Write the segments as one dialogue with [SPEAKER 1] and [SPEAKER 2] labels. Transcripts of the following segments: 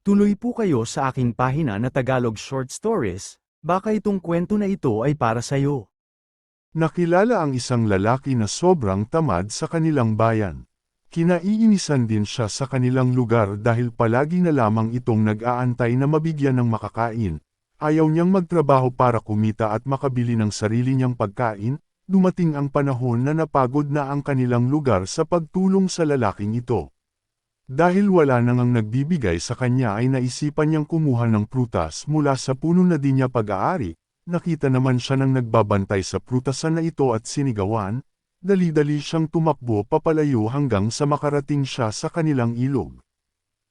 [SPEAKER 1] Tuloy po kayo sa aking pahina na Tagalog Short Stories, baka itong kwento na ito ay para sa'yo.
[SPEAKER 2] Nakilala ang isang lalaki na sobrang tamad sa kanilang bayan. Kinaiinisan din siya sa kanilang lugar dahil palagi na lamang itong nag-aantay na mabigyan ng makakain. Ayaw niyang magtrabaho para kumita at makabili ng sarili niyang pagkain. Dumating ang panahon na napagod na ang kanilang lugar sa pagtulong sa lalaking ito. Dahil wala nang ang nagbibigay sa kanya ay naisipan niyang kumuha ng prutas mula sa puno na di niya pag-aari. Nakita naman siya ng nagbabantay sa prutasan na ito at sinigawan. Dali-dali siyang tumakbo papalayo hanggang sa makarating siya sa kanilang ilog.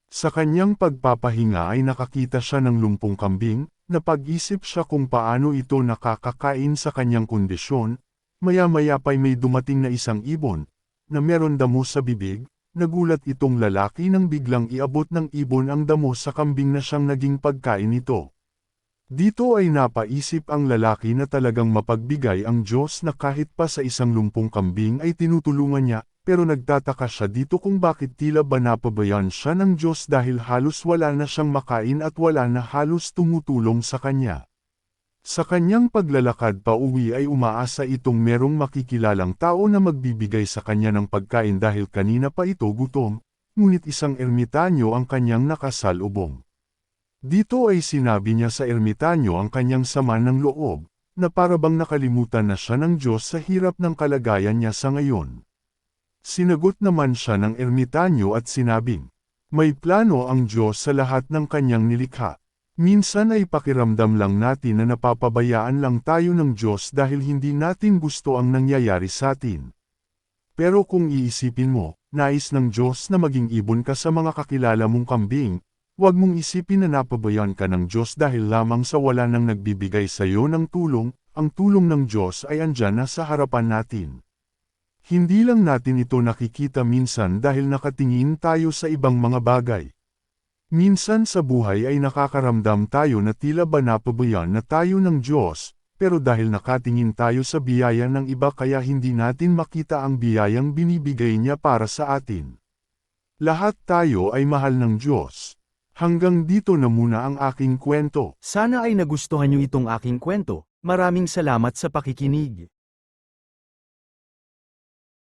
[SPEAKER 2] Sa kanyang pagpapahinga ay nakakita siya ng lumpong kambing. Napag-isip siya kung paano ito nakakakain sa kanyang kondisyon. Maya-maya pa'y may dumating na isang ibon, na meron damo sa bibig. Nagulat itong lalaki nang biglang iabot ng ibon ang damo sa kambing na siyang naging pagkain nito. Dito ay napaisip ang lalaki na talagang mapagbigay ang Diyos na kahit pa sa isang lumpong kambing ay tinutulungan niya, pero nagtataka siya dito kung bakit tila ba napabayaan siya ng Diyos dahil halos wala na siyang makain at wala na halos tumutulong sa kanya. Sa kanyang paglalakad pa uwi ay umaasa itong merong makikilalang tao na magbibigay sa kanya ng pagkain dahil kanina pa ito gutom, ngunit isang ermitanyo ang kanyang nakasalubong. Dito ay sinabi niya sa ermitanyo ang kanyang sama ng loob, na parabang nakalimutan na siya ng Diyos sa hirap ng kalagayan niya sa ngayon. Sinagot naman siya ng ermitanyo at sinabing, may plano ang Diyos sa lahat ng kanyang nilikha. Minsan ay pakiramdam lang natin na napapabayaan lang tayo ng Diyos dahil hindi natin gusto ang nangyayari sa atin. Pero kung iisipin mo, nais ng Diyos na maging ibon ka sa mga kakilala mong kambing, huwag mong isipin na napabayaan ka ng Diyos dahil lamang sa wala nang nagbibigay sa iyo ng tulong, ang tulong ng Diyos ay andyan na sa harapan natin. Hindi lang natin ito nakikita minsan dahil nakatingin tayo sa ibang mga bagay. Minsan sa buhay ay nakakaramdam tayo na tila ba napabayaan na tayo ng Diyos, pero dahil nakatingin tayo sa biyaya ng iba kaya hindi natin makita ang biyayang binibigay niya para sa atin. Lahat tayo ay mahal ng Diyos. Hanggang dito na muna ang aking kwento.
[SPEAKER 1] Sana ay nagustuhan niyo itong aking kwento. Maraming salamat sa pakikinig.